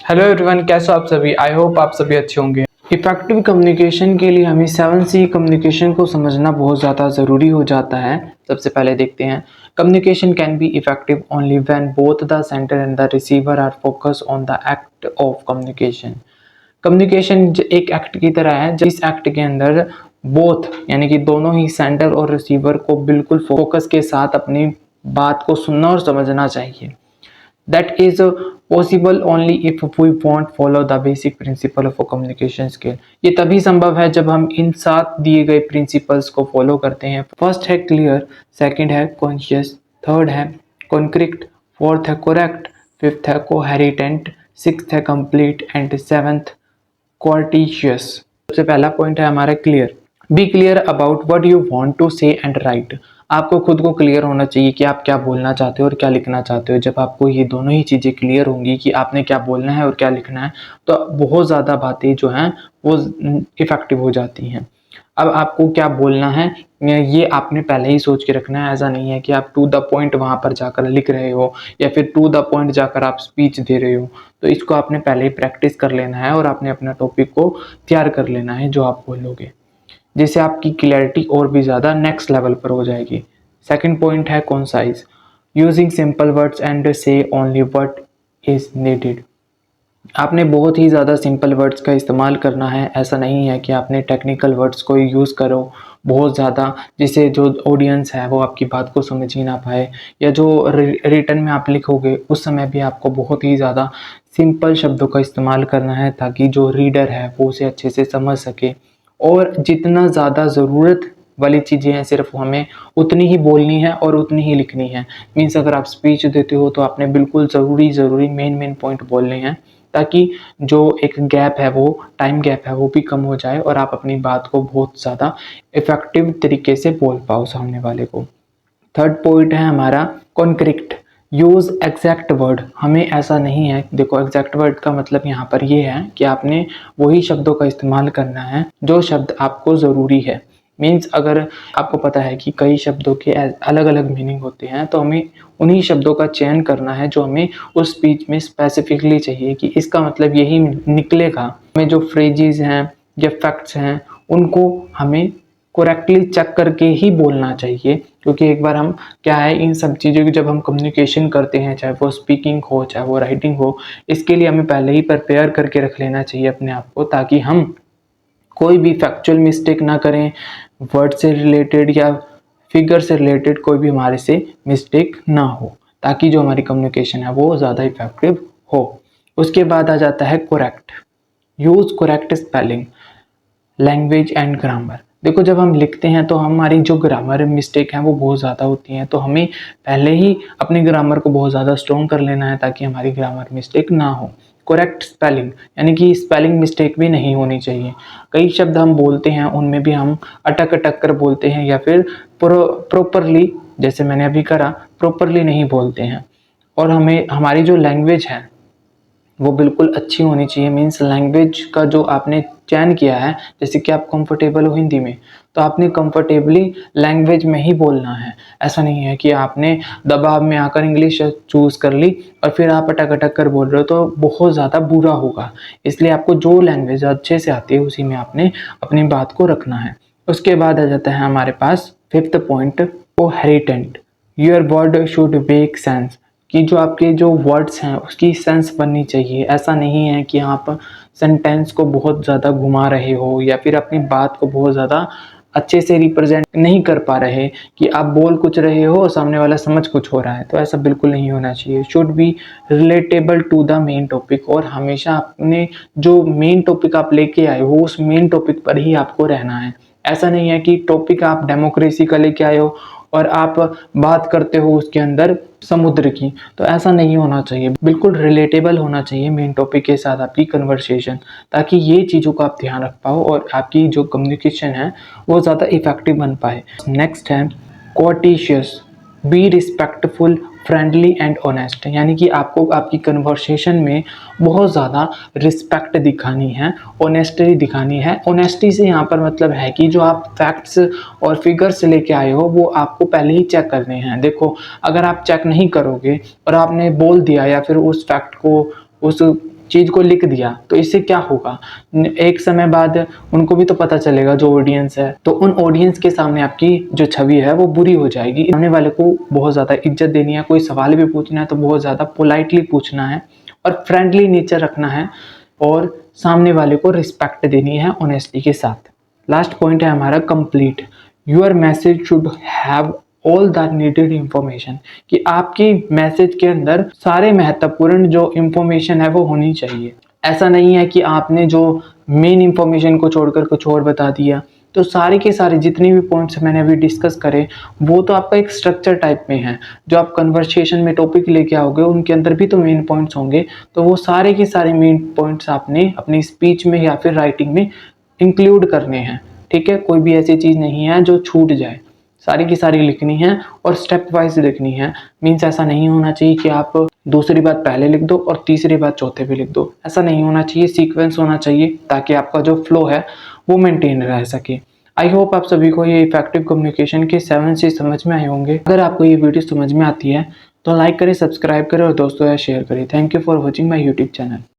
Hello everyone, कैसे हो आप सभी। आई होप आप सभी अच्छे होंगे। इफेक्टिव कम्युनिकेशन के लिए हमें 7C कम्युनिकेशन को समझना बहुत ज़्यादा ज़रूरी हो जाता है। सबसे पहले देखते हैं, communication can be effective only when both the sender and the receiver are focus on the act of communication. Communication एक एक्ट की तरह है, जिस एक्ट के अंदर बोथ यानी कि दोनों ही सेंडर और रिसीवर को बिल्कुल फोकस के साथ अपनी बात को सुनना और समझना चाहिए। That is possible only if we won't follow the basic principle of a communication skill। ये तभी संभव है जब हम इन 7 दिए गए प्रिंसिपल्स को फॉलो करते हैं। फर्स्ट है क्लियर, सेकंड है कॉन्शियस, थर्ड है कॉन्क्रीट, फोर्थ है करेक्ट, फिफ्थ है कोहेरिटेंट, सिक्स्थ है कंप्लीट एंड सेवेंथ कोर्टिशियस। सबसे पहला पॉइंट है हमारा clear. Be clear about what you want to say and write. आपको खुद को क्लियर होना चाहिए कि आप क्या बोलना चाहते हो और क्या लिखना चाहते हो। जब आपको ये दोनों ही चीज़ें क्लियर होंगी कि आपने क्या बोलना है और क्या लिखना है, तो बहुत ज़्यादा बातें जो हैं वो इफ़ेक्टिव हो जाती हैं। अब आपको क्या बोलना है ये आपने पहले ही सोच के रखना है। ऐसा नहीं है कि आप टू द पॉइंट वहाँ पर जाकर लिख रहे हो या फिर टू द पॉइंट जाकर आप स्पीच दे रहे हो। तो इसको आपने पहले ही प्रैक्टिस कर लेना है और आपने अपना टॉपिक को तैयार कर लेना है जो आप बोलोगे, जिससे आपकी क्लैरिटी और भी ज़्यादा नेक्स्ट लेवल पर हो जाएगी। सेकंड पॉइंट है concise, using simple words and से ओनली व्हाट इज नीडेड। आपने बहुत ही ज़्यादा सिंपल वर्ड्स का इस्तेमाल करना है। ऐसा नहीं है कि आपने टेक्निकल वर्ड्स को यूज़ करो बहुत ज़्यादा, जिससे जो ऑडियंस है वो आपकी बात को समझ ही ना पाए, या जो रिटर्न में आप लिखोगे उस समय भी आपको बहुत ही ज़्यादा सिंपल शब्दों का इस्तेमाल करना है ताकि जो रीडर है वो उसे अच्छे से समझ सके। और जितना ज़्यादा ज़रूरत वाली चीज़ें हैं सिर्फ हमें उतनी ही बोलनी है और उतनी ही लिखनी है। मीन्स अगर आप स्पीच देते हो तो आपने बिल्कुल ज़रूरी मेन पॉइंट बोलने हैं, ताकि जो एक गैप है वो टाइम गैप है वो भी कम हो जाए और आप अपनी बात को बहुत ज़्यादा इफ़ेक्टिव तरीके से बोल पाओ सामने वाले को। थर्ड पॉइंट है हमारा कॉन्क्रीट, यूज़ एग्जैक्ट वर्ड। हमें ऐसा नहीं है, देखो एग्जैक्ट वर्ड का मतलब यहाँ पर ये है कि आपने वही शब्दों का इस्तेमाल करना है जो शब्द आपको ज़रूरी है। मीन्स अगर आपको पता है कि कई शब्दों के अलग अलग मीनिंग होते हैं, तो हमें उन्हीं शब्दों का चयन करना है जो हमें उस स्पीच में स्पेसिफिकली चाहिए कि इसका मतलब यही निकलेगा। हमें जो फ्रेजेस हैं या फैक्ट्स हैं उनको हमें करेक्टली चेक करके ही बोलना चाहिए, क्योंकि एक बार हम क्या है इन सब चीज़ों की जब हम कम्युनिकेशन करते हैं, चाहे वो स्पीकिंग हो चाहे वो राइटिंग हो, इसके लिए हमें पहले ही प्रिपेयर करके रख लेना चाहिए अपने आप को, ताकि हम कोई भी फैक्चुअल मिस्टेक ना करें। वर्ड से रिलेटेड या फिगर से रिलेटेड कोई भी हमारे से मिस्टेक ना हो, ताकि जो हमारी कम्युनिकेशन है वो ज़्यादा इफेक्टिव हो। उसके बाद आ जाता है correct, use correct spelling, language and grammar. देखो जब हम लिखते हैं तो हमारी जो ग्रामर मिस्टेक है वो बहुत ज़्यादा होती हैं, तो हमें पहले ही अपनी ग्रामर को बहुत ज़्यादा स्ट्रॉन्ग कर लेना है ताकि हमारी ग्रामर मिस्टेक ना हो। करेक्ट स्पेलिंग यानी कि स्पेलिंग मिस्टेक भी नहीं होनी चाहिए। कई शब्द हम बोलते हैं उनमें भी हम अटक अटक कर बोलते हैं या फिर प्रॉपरली, जैसे मैंने अभी करा, प्रॉपरली नहीं बोलते हैं। और हमें हमारी जो लैंग्वेज है वो बिल्कुल अच्छी होनी चाहिए। मीन्स लैंग्वेज का जो आपने चयन किया है, जैसे कि आप कंफर्टेबल हो हिंदी में, तो आपने कंफर्टेबली लैंग्वेज में ही बोलना है। ऐसा नहीं है कि आपने दबाव में आकर इंग्लिश चूज़ कर ली और फिर आप अटक अटक कर बोल रहे हो, तो बहुत ज़्यादा बुरा होगा। इसलिए आपको जो लैंग्वेज अच्छे से आती है उसी में आपने अपनी बात को रखना है। उसके बाद आ जाता है हमारे पास fifth point, coherent. Your word should make sense, कि जो आपके जो वर्ड्स हैं उसकी सेंस बननी चाहिए। ऐसा नहीं है कि आप सेंटेंस को बहुत ज़्यादा घुमा रहे हो या फिर अपनी बात को बहुत ज़्यादा अच्छे से रिप्रेजेंट नहीं कर पा रहे, कि आप बोल कुछ रहे हो और सामने वाला समझ कुछ हो रहा है। तो ऐसा बिल्कुल नहीं होना चाहिए। Should be relatable to the main topic, और हमेशा अपने जो मेन टॉपिक आप लेके आए हो उस मेन टॉपिक पर ही आपको रहना है। ऐसा नहीं है कि टॉपिक आप डेमोक्रेसी का लेके आए हो और आप बात करते हो उसके अंदर समुद्र की, तो ऐसा नहीं होना चाहिए। बिल्कुल रिलेटेबल होना चाहिए मेन टॉपिक के साथ आपकी कन्वर्सेशन, ताकि ये चीज़ों का आप ध्यान रख पाओ और आपकी जो कम्युनिकेशन है वो ज़्यादा इफेक्टिव बन पाए। नेक्स्ट है courteous, be respectful, friendly and honest. यानी कि आपको आपकी कन्वर्सेशन में बहुत ज़्यादा रिस्पेक्ट दिखानी है, ऑनेस्टी दिखानी है। ऑनेस्टी से यहाँ पर मतलब है कि जो आप फैक्ट्स और फिगर्स लेके आए हो वो आपको पहले ही चेक करने हैं। देखो अगर आप चेक नहीं करोगे और आपने बोल दिया या फिर उस फैक्ट को, उस चीज़ को लिख दिया तो इससे क्या होगा, एक समय बाद उनको भी तो पता चलेगा जो ऑडियंस है, तो उन ऑडियंस के सामने आपकी जो छवि है वो बुरी हो जाएगी। सामने वाले को बहुत ज़्यादा इज्जत देनी है, कोई सवाल भी पूछना है तो बहुत ज़्यादा पोलाइटली पूछना है और फ्रेंडली नेचर रखना है और सामने वाले को रिस्पेक्ट देनी है ऑनेस्टी के साथ। लास्ट पॉइंट है हमारा complete. Your message should have all the needed information, कि आपकी मैसेज के अंदर सारे महत्वपूर्ण जो इंफॉर्मेशन है वो होनी चाहिए। ऐसा नहीं है कि आपने जो मेन इंफॉर्मेशन को छोड़कर कुछ और बता दिया, तो सारे के सारे जितने भी पॉइंट्स मैंने अभी डिस्कस करे वो तो आपका एक स्ट्रक्चर टाइप में है। जो आप कन्वर्सेशन में टॉपिक लेके आओगे उनके अंदर भी तो मेन पॉइंट्स होंगे, तो वो सारे के सारे मेन पॉइंट्स आपने अपनी स्पीच में या फिर राइटिंग में इंक्लूड करने हैं। ठीक है, कोई भी ऐसी चीज़ नहीं है जो छूट जाए, सारी की सारी लिखनी है और स्टेप वाइज लिखनी है। मीन्स ऐसा नहीं होना चाहिए कि आप दूसरी बात पहले लिख दो और तीसरी बात चौथे पे लिख दो, ऐसा नहीं होना चाहिए। सीक्वेंस होना चाहिए ताकि आपका जो फ्लो है वो मेंटेन रह सके। आई होप आप सभी को ये इफेक्टिव कम्युनिकेशन के 7 से समझ में आए होंगे। अगर आपको ये वीडियो समझ में आती है तो लाइक करें, सब्सक्राइब करें और दोस्तों शेयर करें। Thank you for watching my YouTube channel.